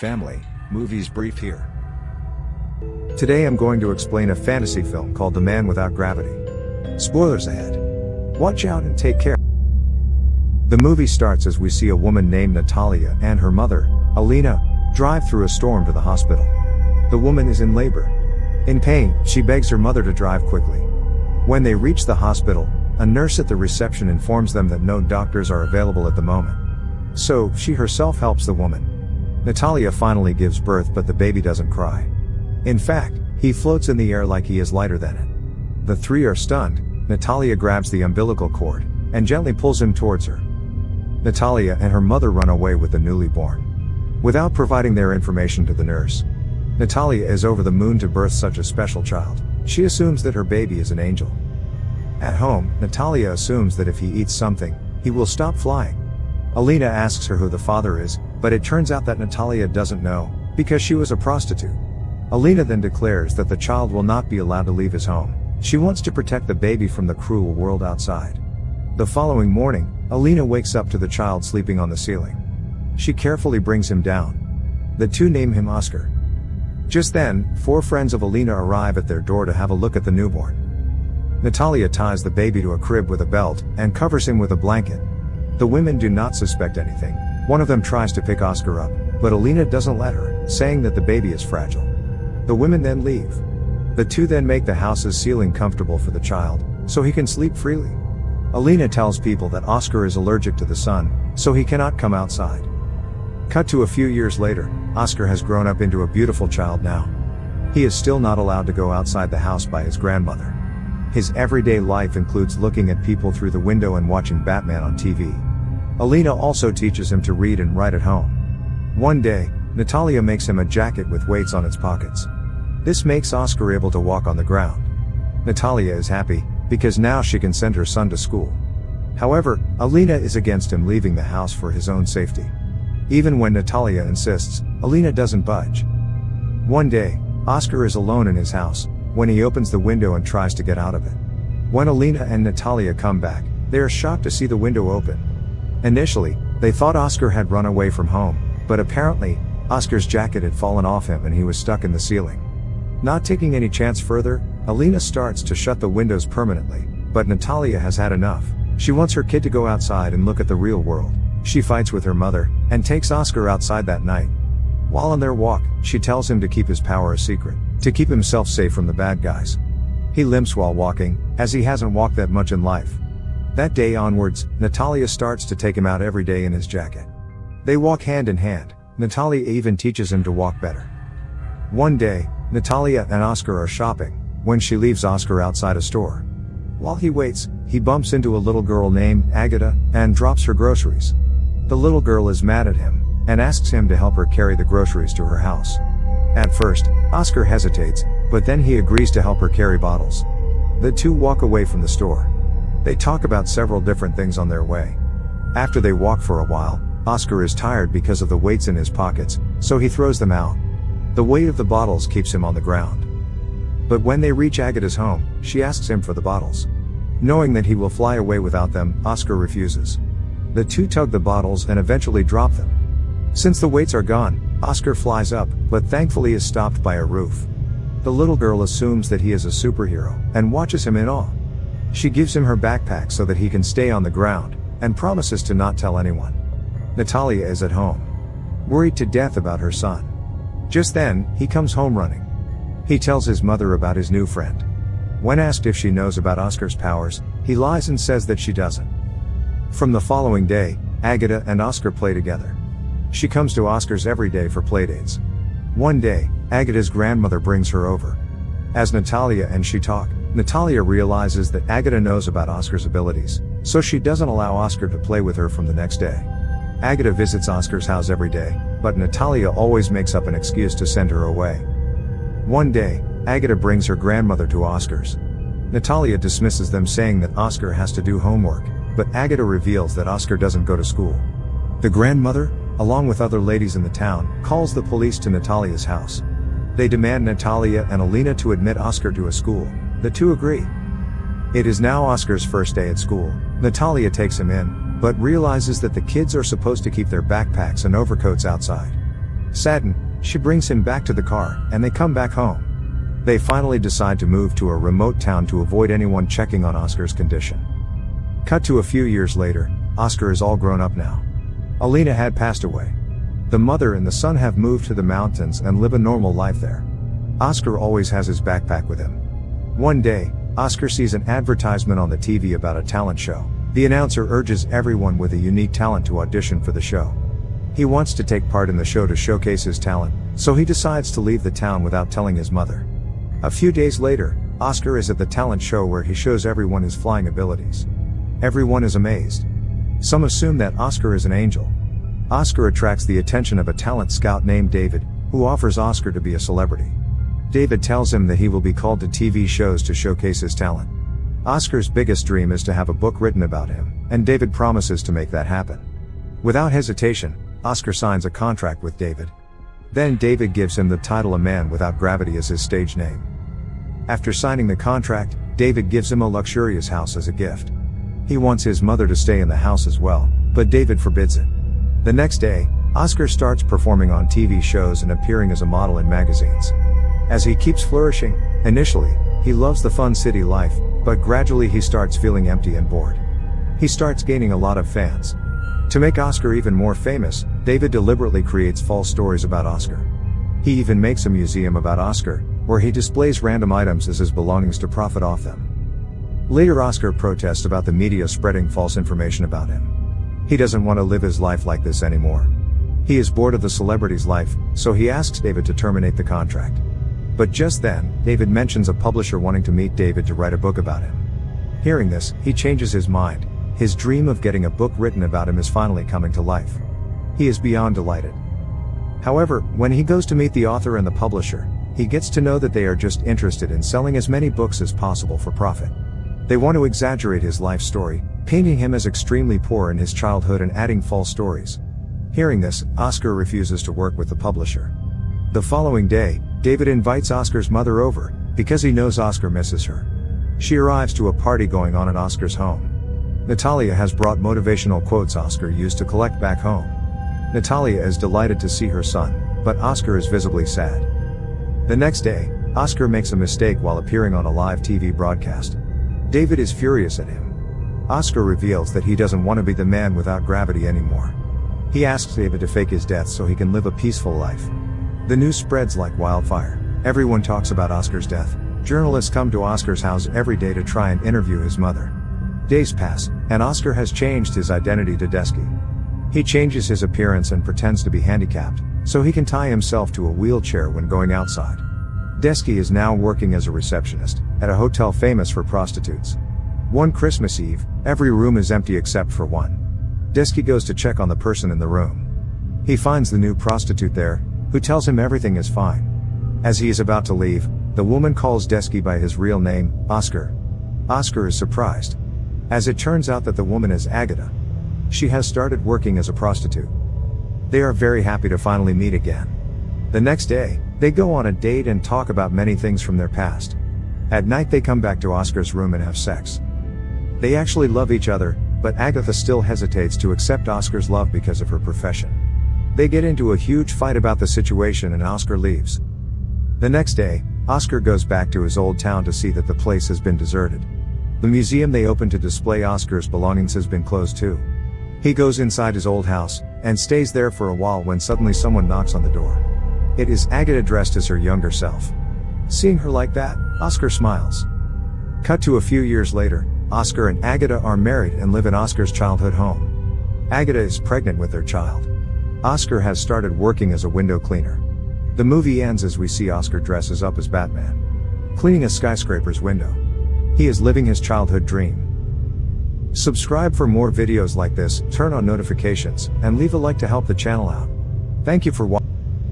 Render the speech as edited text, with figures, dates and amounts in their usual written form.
Family, movies brief here. Today I'm going to explain a fantasy film called The Man Without Gravity. Spoilers ahead. Watch out and take care. The movie starts as we see a woman named Natalia and her mother, Alina, drive through a storm to the hospital. The woman is in labor. In pain, she begs her mother to drive quickly. When they reach the hospital, a nurse at the reception informs them that no doctors are available at the moment. So, she herself helps the woman. Natalia finally gives birth, but the baby doesn't cry. In fact, he floats in the air like he is lighter than it. The three are stunned. Natalia grabs the umbilical cord and gently pulls him towards her. Natalia and her mother run away with the newly born, without providing their information to the nurse. Natalia is over the moon to birth such a special child. She assumes that her baby is an angel. At home, Natalia assumes that if he eats something, he will stop flying. Alina asks her who the father is, but it turns out that Natalia doesn't know, because she was a prostitute. Alina then declares that the child will not be allowed to leave his home. She wants to protect the baby from the cruel world outside. The following morning, Alina wakes up to the child sleeping on the ceiling. She carefully brings him down. The two name him Oscar. Just then, 4 friends of Alina arrive at their door to have a look at the newborn. Natalia ties the baby to a crib with a belt and covers him with a blanket. The women do not suspect anything. One of them tries to pick Oscar up, but Alina doesn't let her, saying that the baby is fragile. The women then leave. The two then make the house's ceiling comfortable for the child, so he can sleep freely. Alina tells people that Oscar is allergic to the sun, so he cannot come outside. Cut to a few years later, Oscar has grown up into a beautiful child now. He is still not allowed to go outside the house by his grandmother. His everyday life includes looking at people through the window and watching Batman on TV. Alina also teaches him to read and write at home. One day, Natalia makes him a jacket with weights on its pockets. This makes Oscar able to walk on the ground. Natalia is happy, because now she can send her son to school. However, Alina is against him leaving the house for his own safety. Even when Natalia insists, Alina doesn't budge. One day, Oscar is alone in his house, when he opens the window and tries to get out of it. When Alina and Natalia come back, they are shocked to see the window open. Initially, they thought Oscar had run away from home, but apparently, Oscar's jacket had fallen off him and he was stuck in the ceiling. Not taking any chance further, Alina starts to shut the windows permanently, but Natalia has had enough. She wants her kid to go outside and look at the real world. She fights with her mother, and takes Oscar outside that night. While on their walk, she tells him to keep his power a secret, to keep himself safe from the bad guys. He limps while walking, as he hasn't walked that much in life. That day onwards, Natalia starts to take him out every day in his jacket. They walk hand in hand. Natalia even teaches him to walk better. One day, Natalia and Oscar are shopping, when she leaves Oscar outside a store. While he waits, he bumps into a little girl named Agata, and drops her groceries. The little girl is mad at him, and asks him to help her carry the groceries to her house. At first, Oscar hesitates, but then he agrees to help her carry bottles. The two walk away from the store. They talk about several different things on their way. After they walk for a while, Oscar is tired because of the weights in his pockets, so he throws them out. The weight of the bottles keeps him on the ground. But when they reach Agata's home, she asks him for the bottles. Knowing that he will fly away without them, Oscar refuses. The two tug the bottles and eventually drop them. Since the weights are gone, Oscar flies up, but thankfully is stopped by a roof. The little girl assumes that he is a superhero, and watches him in awe. She gives him her backpack so that he can stay on the ground, and promises to not tell anyone. Natalia is at home, worried to death about her son. Just then, he comes home running. He tells his mother about his new friend. When asked if she knows about Oscar's powers, he lies and says that she doesn't. From the following day, Agata and Oscar play together. She comes to Oscar's every day for playdates. One day, Agata's grandmother brings her over. As Natalia and she talk, Natalia realizes that Agata knows about Oscar's abilities, so she doesn't allow Oscar to play with her from the next day. Agata visits Oscar's house every day, but Natalia always makes up an excuse to send her away. One day, Agata brings her grandmother to Oscar's. Natalia dismisses them, saying that Oscar has to do homework, but Agata reveals that Oscar doesn't go to school. The grandmother, along with other ladies in the town, calls the police to Natalia's house. They demand Natalia and Alina to admit Oscar to a school. The two agree. It is now Oscar's first day at school. Natalia takes him in, but realizes that the kids are supposed to keep their backpacks and overcoats outside. Saddened, she brings him back to the car, and they come back home. They finally decide to move to a remote town to avoid anyone checking on Oscar's condition. Cut to a few years later, Oscar is all grown up now. Alina had passed away. The mother and the son have moved to the mountains and live a normal life there. Oscar always has his backpack with him. One day, Oscar sees an advertisement on the TV about a talent show. The announcer urges everyone with a unique talent to audition for the show. He wants to take part in the show to showcase his talent, so he decides to leave the town without telling his mother. A few days later, Oscar is at the talent show where he shows everyone his flying abilities. Everyone is amazed. Some assume that Oscar is an angel. Oscar attracts the attention of a talent scout named David, who offers Oscar to be a celebrity. David tells him that he will be called to TV shows to showcase his talent. Oscar's biggest dream is to have a book written about him, and David promises to make that happen. Without hesitation, Oscar signs a contract with David. Then David gives him the title A Man Without Gravity as his stage name. After signing the contract, David gives him a luxurious house as a gift. He wants his mother to stay in the house as well, but David forbids it. The next day, Oscar starts performing on TV shows and appearing as a model in magazines. As he keeps flourishing, initially, he loves the fun city life, but gradually he starts feeling empty and bored. He starts gaining a lot of fans. To make Oscar even more famous, David deliberately creates false stories about Oscar. He even makes a museum about Oscar, where he displays random items as his belongings to profit off them. Later, Oscar protests about the media spreading false information about him. He doesn't want to live his life like this anymore. He is bored of the celebrity's life, so he asks David to terminate the contract. But just then, David mentions a publisher wanting to meet David to write a book about him. Hearing this, he changes his mind. His dream of getting a book written about him is finally coming to life. He is beyond delighted. However, when he goes to meet the author and the publisher, he gets to know that they are just interested in selling as many books as possible for profit. They want to exaggerate his life story, painting him as extremely poor in his childhood and adding false stories. Hearing this, Oscar refuses to work with the publisher. The following day, David invites Oscar's mother over, because he knows Oscar misses her. She arrives to a party going on at Oscar's home. Natalia has brought motivational quotes Oscar used to collect back home. Natalia is delighted to see her son, but Oscar is visibly sad. The next day, Oscar makes a mistake while appearing on a live TV broadcast. David is furious at him. Oscar reveals that he doesn't want to be the man without gravity anymore. He asks David to fake his death so he can live a peaceful life. The news spreads like wildfire. Everyone talks about Oscar's death. Journalists come to Oscar's house every day to try and interview his mother. Days pass, and Oscar has changed his identity to Desky. He changes his appearance and pretends to be handicapped, so he can tie himself to a wheelchair when going outside. Desky is now working as a receptionist, at a hotel famous for prostitutes. One Christmas Eve, every room is empty except for one. Desky goes to check on the person in the room. He finds the new prostitute there, who tells him everything is fine. As he is about to leave, the woman calls Desky by his real name, Oscar. Oscar is surprised, as it turns out that the woman is Agata. She has started working as a prostitute. They are very happy to finally meet again. The next day, they go on a date and talk about many things from their past. At night they come back to Oscar's room and have sex. They actually love each other, but Agatha still hesitates to accept Oscar's love because of her profession. They get into a huge fight about the situation and Oscar leaves. The next day, Oscar goes back to his old town to see that the place has been deserted. The museum they opened to display Oscar's belongings has been closed too. He goes inside his old house, and stays there for a while when suddenly someone knocks on the door. It is Agata dressed as her younger self. Seeing her like that, Oscar smiles. Cut to a few years later, Oscar and Agata are married and live in Oscar's childhood home. Agata is pregnant with their child. Oscar has started working as a window cleaner. The movie ends as we see Oscar dresses up as Batman, cleaning a skyscraper's window. He is living his childhood dream. Subscribe for more videos like this, turn on notifications, and leave a like to help the channel out. Thank you for watching.